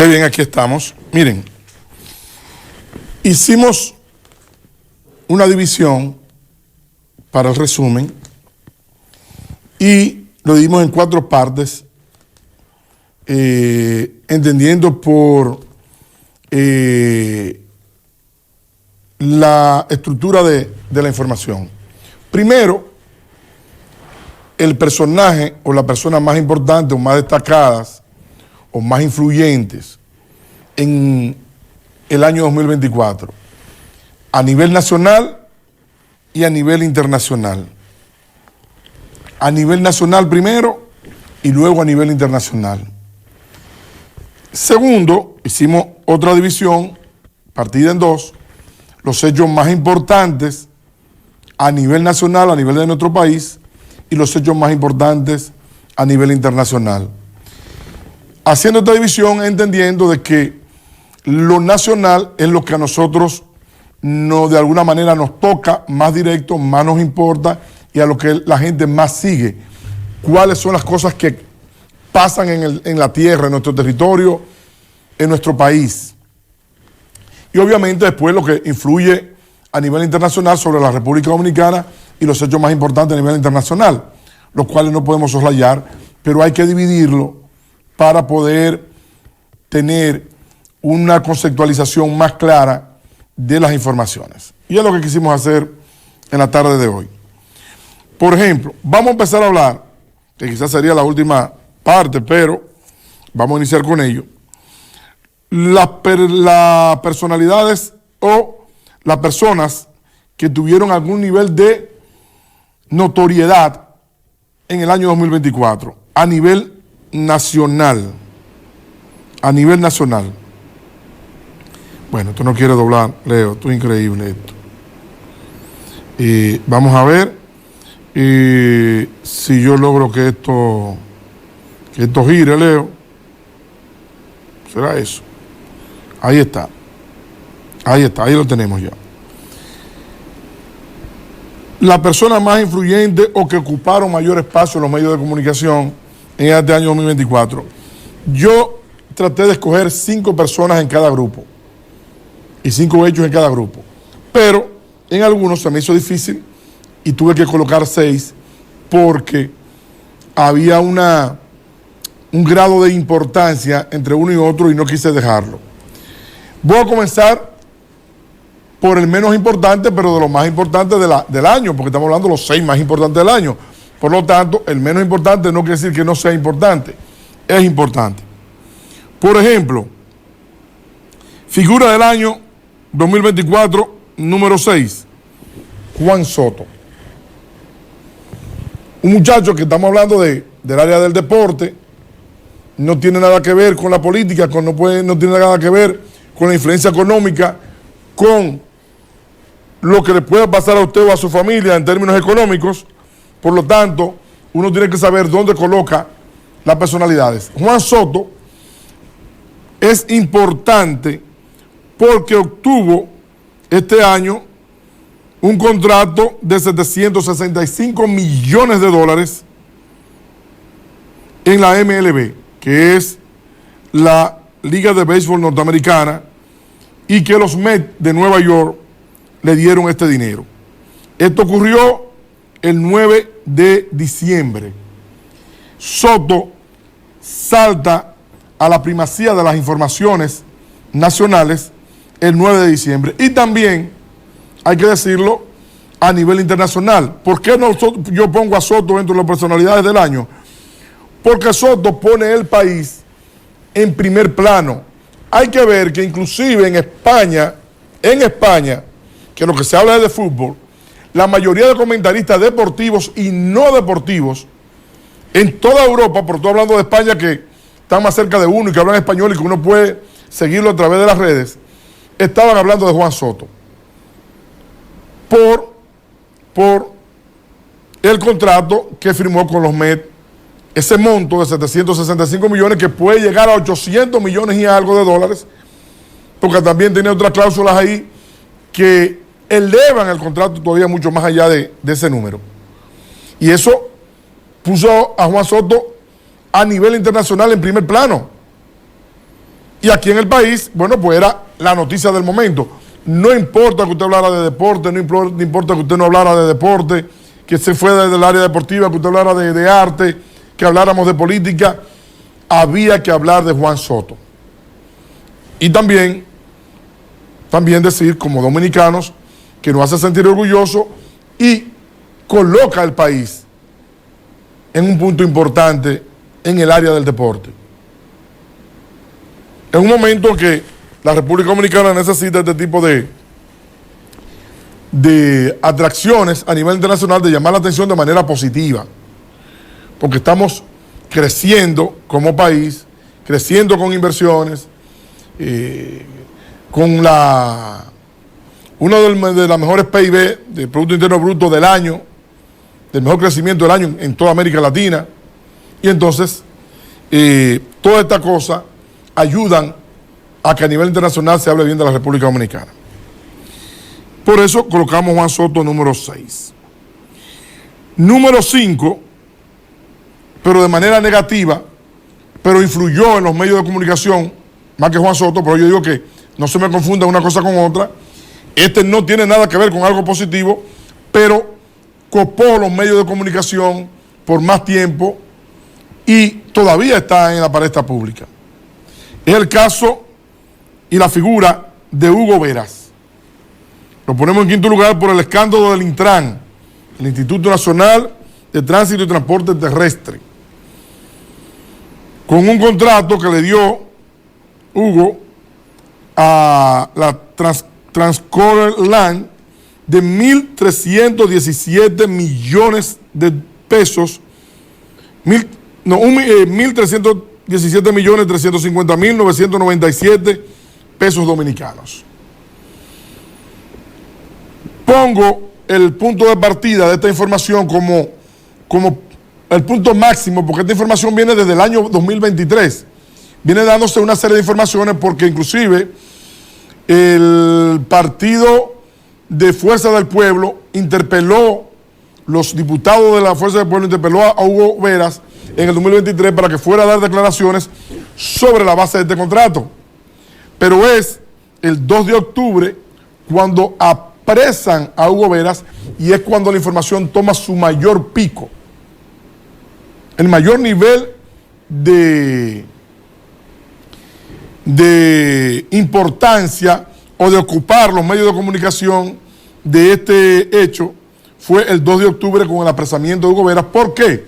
Qué bien, aquí estamos. Miren, hicimos una división para el resumen y lo dimos en 4 partes, entendiendo por la estructura de la información. Primero, el personaje o la persona más importante o más destacadas o más influyentes en el año 2024, a nivel nacional y a nivel internacional. A nivel nacional primero y luego a nivel internacional. Segundo, hicimos otra división, partida en 2, los hechos más importantes a nivel nacional, a nivel de nuestro país, y los hechos más importantes a nivel internacional. Haciendo esta división, entendiendo de que lo nacional es lo que a nosotros de alguna manera nos toca más directo, más nos importa y a lo que la gente más sigue. ¿Cuáles son las cosas que pasan en la tierra, en nuestro territorio, en nuestro país? Y obviamente después lo que influye a nivel internacional sobre la República Dominicana y los hechos más importantes a nivel internacional, los cuales no podemos soslayar, pero hay que dividirlo para poder tener una conceptualización más clara de las informaciones. Y es lo que quisimos hacer en la tarde de hoy. Por ejemplo, vamos a empezar a hablar, que quizás sería la última parte, pero vamos a iniciar con ello. Las personalidades o las personas que tuvieron algún nivel de notoriedad en el año 2024, a nivel nacional. A nivel nacional. Bueno, esto no quiere doblar, Leo, esto es increíble esto. Vamos a ver si yo logro que esto gire, Leo. ¿Será eso? Ahí está. Ahí está, ahí lo tenemos ya. La persona más influyente o que ocuparon mayor espacio en los medios de comunicación en este año 2024. Yo traté de escoger 5 personas en cada grupo y 5 hechos en cada grupo, pero en algunos se me hizo difícil y tuve que colocar 6 porque había un grado de importancia entre uno y otro y no quise dejarlo. Voy a comenzar por el menos importante, pero de los más importantes del año, porque estamos hablando de los 6 más importantes del año. Por lo tanto, el menos importante no quiere decir que no sea importante, es importante. Por ejemplo, figura del año 2024, número 6, Juan Soto. Un muchacho que estamos hablando del área del deporte, no tiene nada que ver con la política, no tiene nada que ver con la influencia económica, con lo que le pueda pasar a usted o a su familia en términos económicos. Por lo tanto, uno tiene que saber dónde coloca las personalidades. Juan Soto es importante porque obtuvo este año un contrato de 765 millones de dólares en la MLB, que es la Liga de Béisbol Norteamericana, y que los Mets de Nueva York le dieron este dinero. Esto ocurrió el 9 de diciembre. Soto salta a la primacía de las informaciones nacionales el 9 de diciembre. Y también, hay que decirlo, a nivel internacional. ¿Por qué no yo pongo a Soto dentro de las personalidades del año? Porque Soto pone el país en primer plano. Hay que ver que inclusive en España, que lo que se habla es de fútbol, la mayoría de comentaristas deportivos y no deportivos en toda Europa, por todo hablando de España, que está más cerca de uno y que hablan español y que uno puede seguirlo a través de las redes, estaban hablando de Juan Soto por el contrato que firmó con los Mets, ese monto de 765 millones que puede llegar a 800 millones y algo de dólares, porque también tiene otras cláusulas ahí que elevan el contrato todavía mucho más allá de ese número. Y eso puso a Juan Soto a nivel internacional en primer plano. Y aquí en el país, bueno, pues era la noticia del momento. No importa que usted hablara de deporte, no importa que usted no hablara de deporte, que se fue desde el área deportiva, que usted hablara de arte, que habláramos de política, había que hablar de Juan Soto. Y también decir, como dominicanos, que nos hace sentir orgullosos y coloca al país en un punto importante en el área del deporte. En un momento que la República Dominicana necesita este tipo de atracciones a nivel internacional, de llamar la atención de manera positiva, porque estamos creciendo como país, creciendo con inversiones, con uno de las mejores PIB, del Producto Interno Bruto del año, del mejor crecimiento del año en toda América Latina. Y entonces, todas estas cosas ayudan a que a nivel internacional se hable bien de la República Dominicana. Por eso colocamos Juan Soto número 6. Número 5, pero de manera negativa, pero influyó en los medios de comunicación, más que Juan Soto, pero yo digo que no se me confunda una cosa con otra. Este no tiene nada que ver con algo positivo, pero copó los medios de comunicación por más tiempo y todavía está en la palestra pública. Es el caso y la figura de Hugo Veras. Lo ponemos en quinto lugar por el escándalo del Intran, el Instituto Nacional de Tránsito y Transporte Terrestre, con un contrato que le dio Hugo a la Transcorer Land de 1.317 millones de pesos, 1.317.350.997 pesos dominicanos. Pongo el punto de partida de esta información como el punto máximo, porque esta información viene desde el año 2023. Viene dándose una serie de informaciones porque inclusive el Partido de Fuerza del Pueblo interpeló, los diputados de la Fuerza del Pueblo interpeló a Hugo Veras en el 2023 para que fuera a dar declaraciones sobre la base de este contrato. Pero es el 2 de octubre cuando apresan a Hugo Veras y es cuando la información toma su mayor pico. El mayor nivel de importancia o de ocupar los medios de comunicación de este hecho fue el 2 de octubre con el apresamiento de Hugo Veras. ¿Por qué?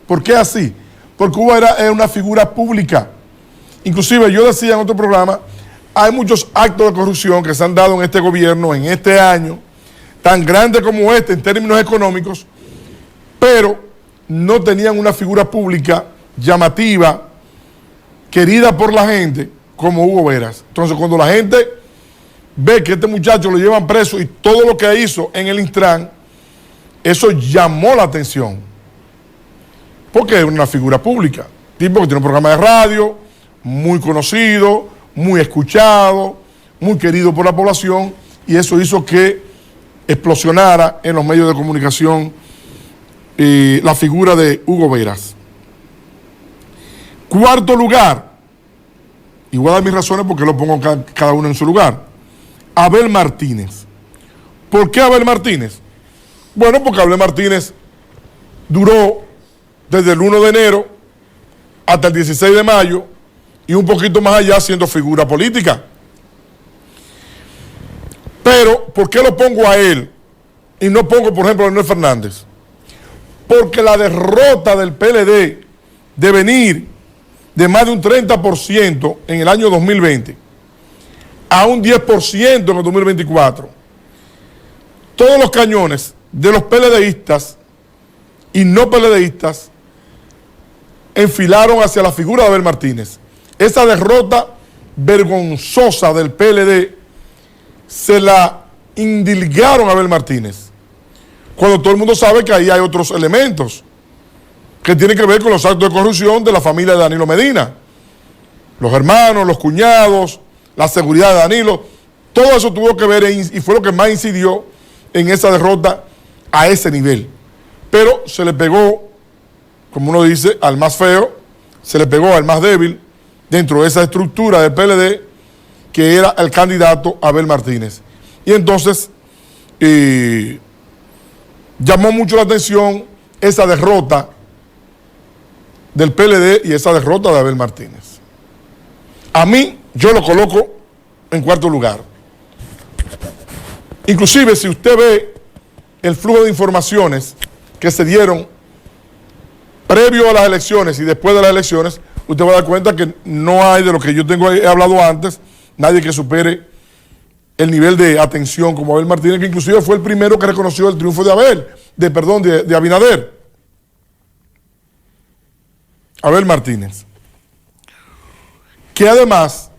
¿Por qué así? Porque Hugo Veras es una figura pública. Inclusive yo decía en otro programa, hay muchos actos de corrupción que se han dado en este gobierno, en este año, tan grande como este en términos económicos, pero no tenían una figura pública llamativa, querida por la gente, como Hugo Veras. Entonces, cuando la gente ve que este muchacho lo llevan preso y todo lo que hizo en el Intran, eso llamó la atención. Porque es una figura pública, tipo que tiene un programa de radio, muy conocido, muy escuchado, muy querido por la población, y eso hizo que explosionara en los medios de comunicación la figura de Hugo Veras. Cuarto lugar, y voy a dar mis razones porque lo pongo cada uno en su lugar. Abel Martínez. ¿Por qué Abel Martínez? Bueno, porque Abel Martínez duró desde el 1 de enero hasta el 16 de mayo y un poquito más allá siendo figura política. Pero, ¿por qué lo pongo a él y no pongo, por ejemplo, a Leonel Fernández? Porque la derrota del PLD de venir de más de un 30% en el año 2020 a un 10% en el 2024, todos los cañones de los PLDistas y no PLDistas enfilaron hacia la figura de Abel Martínez. Esa derrota vergonzosa del PLD se la indilgaron a Abel Martínez, cuando todo el mundo sabe que ahí hay otros elementos que tienen que ver con los actos de corrupción de la familia de Danilo Medina, los hermanos, los cuñados, la seguridad de Danilo. Todo eso tuvo que ver y fue lo que más incidió en esa derrota a ese nivel. Pero se le pegó, como uno dice, al más feo, se le pegó al más débil dentro de esa estructura del PLD, que era el candidato Abel Martínez. Y entonces llamó mucho la atención esa derrota del PLD y esa derrota de Abel Martínez. A mí, yo lo coloco en cuarto lugar. Inclusive, si usted ve el flujo de informaciones que se dieron previo a las elecciones y después de las elecciones, usted va a dar cuenta que no hay, de lo que yo he hablado antes, nadie que supere el nivel de atención como Abel Martínez, que inclusive fue el primero que reconoció el triunfo de Abinader. Abel Martínez. Que además,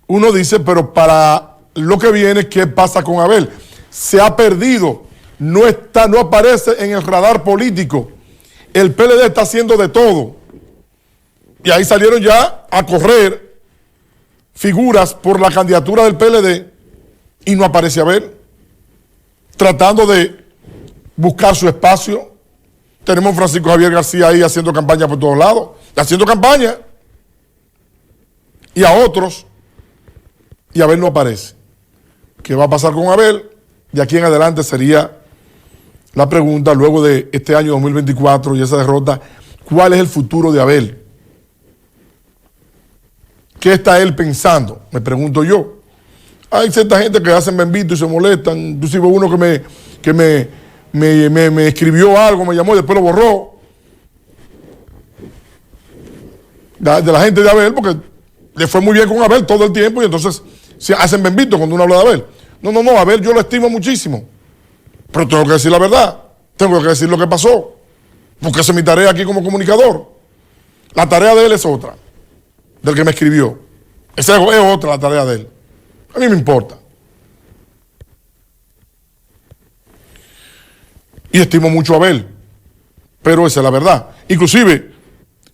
uno dice, pero para lo que viene, ¿qué pasa con Abel? Se ha perdido, no aparece en el radar político. El PLD está haciendo de todo. Y ahí salieron ya a correr figuras por la candidatura del PLD y no aparece Abel, tratando de buscar su espacio. Tenemos a Francisco Javier García ahí haciendo campaña por todos lados, haciendo campaña, y a otros, y Abel no aparece. ¿Qué va a pasar con Abel? De aquí en adelante sería la pregunta, luego de este año 2024 y esa derrota, ¿cuál es el futuro de Abel? ¿Qué está él pensando? Me pregunto yo. Hay cierta gente que hacen bembito y se molestan, inclusive uno que me escribió algo, me llamó y después lo borró. De la gente de Abel, porque le fue muy bien con Abel todo el tiempo y entonces se hacen bembito cuando uno habla de Abel. No, Abel yo lo estimo muchísimo, pero tengo que decir la verdad, tengo que decir lo que pasó, porque esa es mi tarea aquí como comunicador. La tarea de él es otra, del que me escribió. Esa es otra la tarea de él. A mí me importa. Y estimo mucho a Abel, pero esa es la verdad. Inclusive,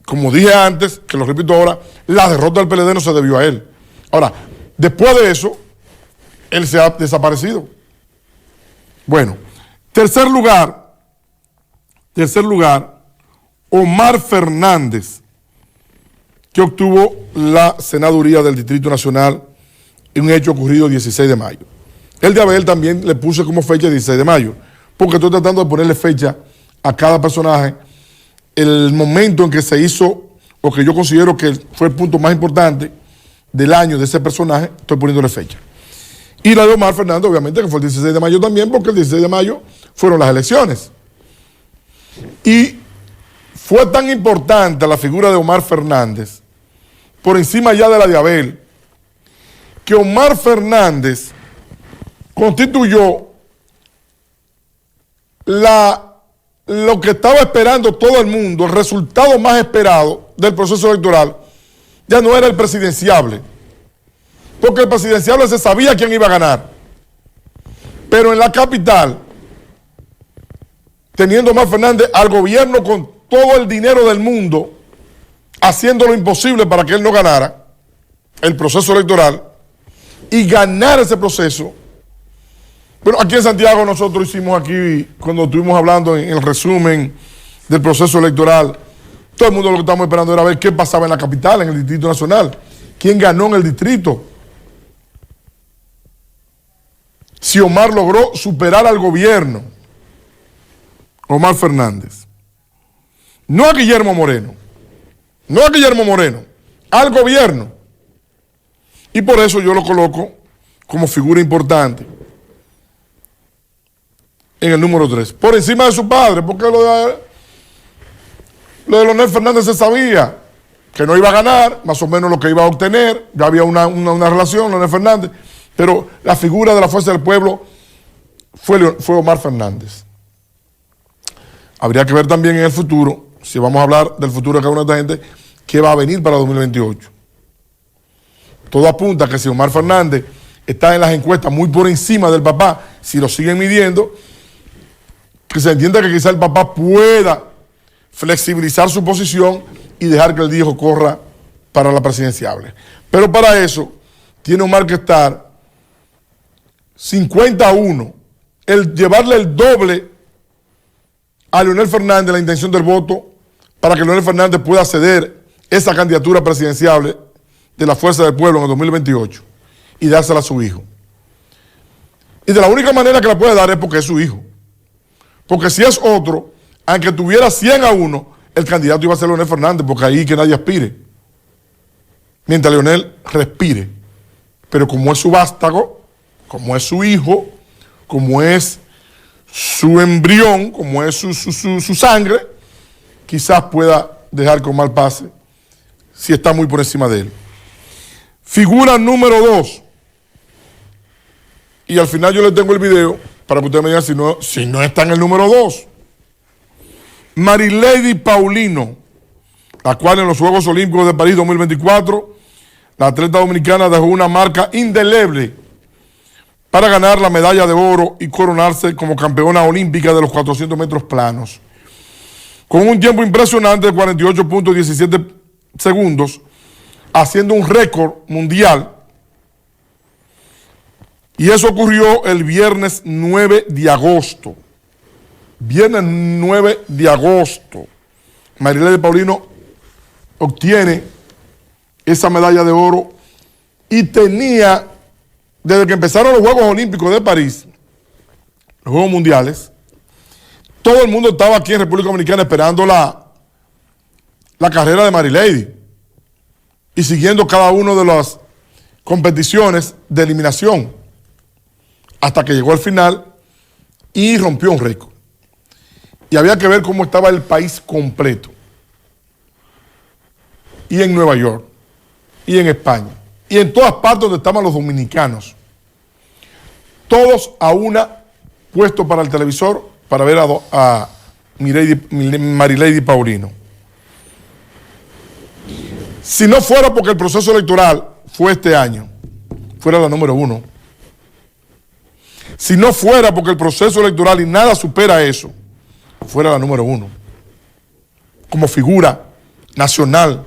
como dije antes, que lo repito ahora, la derrota del PLD no se debió a él. Ahora, después de eso, él se ha desaparecido. Bueno, tercer lugar, Omar Fernández, que obtuvo la senaduría del Distrito Nacional en un hecho ocurrido el 16 de mayo. El de Abel también le puse como fecha el 16 de mayo, porque estoy tratando de ponerle fecha a cada personaje, el momento en que se hizo, o que yo considero que fue el punto más importante del año de ese personaje, estoy poniéndole fecha. Y la de Omar Fernández, obviamente, que fue el 16 de mayo también, porque el 16 de mayo fueron las elecciones. Y fue tan importante la figura de Omar Fernández, por encima ya de la de Abel, que Omar Fernández constituyó lo que estaba esperando todo el mundo, el resultado más esperado del proceso electoral. Ya no era el presidenciable, porque el presidenciable se sabía quién iba a ganar. Pero en la capital, teniendo Omar Fernández al gobierno con todo el dinero del mundo, haciendo lo imposible para que él no ganara el proceso electoral y ganar ese proceso. Bueno, aquí en Santiago nosotros hicimos aquí, cuando estuvimos hablando en el resumen del proceso electoral, todo el mundo lo que estábamos esperando era ver qué pasaba en la capital, en el Distrito Nacional, quién ganó en el distrito. Si Omar logró superar al gobierno, Omar Fernández. No a Guillermo Moreno, al gobierno. Y por eso yo lo coloco como figura importante en el número 3, por encima de su padre, porque lo de Leonel Fernández se sabía que no iba a ganar, más o menos lo que iba a obtener, ya había una relación, Leonel Fernández, pero la figura de la Fuerza del Pueblo fue Omar Fernández. Habría que ver también en el futuro, si vamos a hablar del futuro de cada una de esta gente, qué va a venir para 2028. Todo apunta a que si Omar Fernández está en las encuestas muy por encima del papá, si lo siguen midiendo, que se entienda que quizá el papá pueda flexibilizar su posición y dejar que el hijo corra para la presidenciable. Pero para eso tiene Omar que estar 50-1, el llevarle el doble a Leonel Fernández la intención del voto para que Leonel Fernández pueda ceder esa candidatura presidencial de la Fuerza del Pueblo en el 2028 y dársela a su hijo. Y de la única manera que la puede dar es porque es su hijo. Porque si es otro, aunque tuviera 100-1, el candidato iba a ser Leonel Fernández, porque ahí que nadie aspire. Mientras Leonel respire. Pero como es su vástago, como es su hijo, como es su embrión, como es su sangre, quizás pueda dejar con mal pase si está muy por encima de él. Figura número 2. Y al final yo le tengo el video para que usted me diga si no está en el número 2. Marilady Paulino, la cual en los Juegos Olímpicos de París 2024, la atleta dominicana dejó una marca indeleble para ganar la medalla de oro y coronarse como campeona olímpica de los 400 metros planos. Con un tiempo impresionante de 48.17 segundos, haciendo un récord mundial. Y eso ocurrió el viernes 9 de agosto. Viernes 9 de agosto. Marilady Paulino obtiene esa medalla de oro y tenía, desde que empezaron los Juegos Olímpicos de París, los Juegos Mundiales, todo el mundo estaba aquí en República Dominicana esperando la carrera de Marilady y siguiendo cada una de las competiciones de eliminación hasta que llegó al final y rompió un récord. Y había que ver cómo estaba el país completo. Y en Nueva York, y en España, y en todas partes donde estaban los dominicanos. Todos a una puestos para el televisor para ver a Marilady Paulino. Si no fuera porque el proceso electoral fue este año, fuera la número 1. Si no fuera porque el proceso electoral y nada supera eso, fuera la número 1. Como figura nacional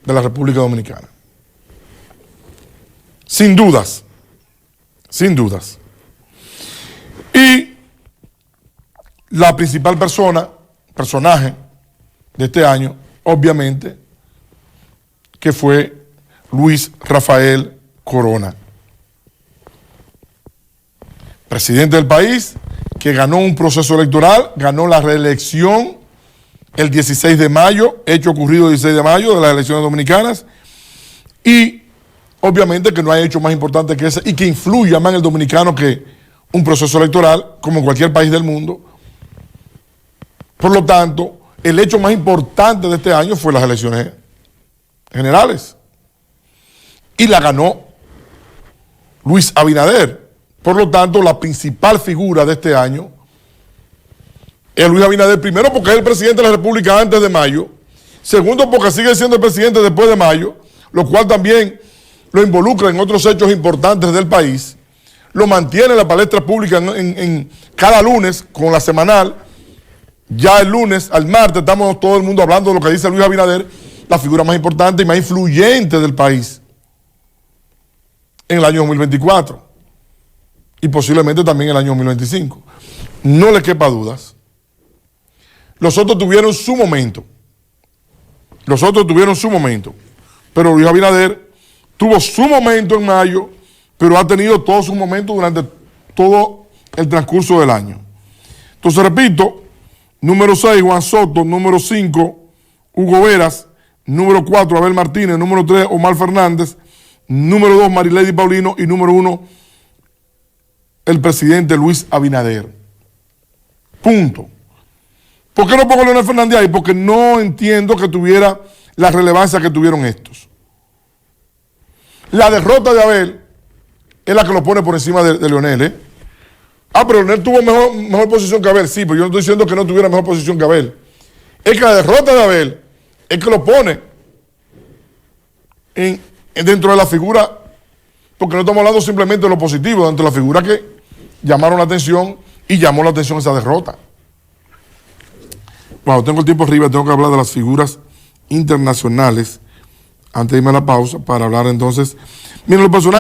de la República Dominicana. Sin dudas. Sin dudas. Y la principal personaje de este año, obviamente, que fue Luis Rafael Corona. Presidente del país, que ganó un proceso electoral, ganó la reelección el 16 de mayo, hecho ocurrido el 16 de mayo de las elecciones dominicanas, y obviamente que no hay hecho más importante que ese y que influya más en el dominicano que un proceso electoral, como en cualquier país del mundo. Por lo tanto, el hecho más importante de este año fue las elecciones generales. Y la ganó Luis Abinader. Por lo tanto, la principal figura de este año es Luis Abinader, primero porque es el presidente de la República antes de mayo, segundo porque sigue siendo el presidente después de mayo, lo cual también lo involucra en otros hechos importantes del país, lo mantiene en la palestra pública en cada lunes con la semanal. Ya el lunes, al martes, estamos todo el mundo hablando de lo que dice Luis Abinader, la figura más importante y más influyente del país en el año 2024 y posiblemente también en el año 2025. No le quepa dudas. Los otros tuvieron su momento. Pero Luis Abinader tuvo su momento en mayo, pero ha tenido todos sus momentos durante todo el transcurso del año. Entonces, repito, número 6, Juan Soto. Número 5, Hugo Veras. Número 4, Abel Martínez. Número 3, Omar Fernández. Número 2, Marilady Paulino. Y número 1, el presidente Luis Abinader. Punto. ¿Por qué no pongo a Leonel Fernández ahí? Porque no entiendo que tuviera la relevancia que tuvieron estos. La derrota de Abel es la que lo pone por encima de Leonel, ¿eh? Pero Leonel tuvo mejor posición que Abel. Sí, pero yo no estoy diciendo que no tuviera mejor posición que Abel. Es que la derrota de Abel es que lo pone dentro de la figura, porque no estamos hablando simplemente de lo positivo, dentro de la figura que llamaron la atención y llamó la atención esa derrota. Bueno, tengo el tiempo arriba, tengo que hablar de las figuras internacionales antes de irme a la pausa para hablar entonces. Miren, los personajes.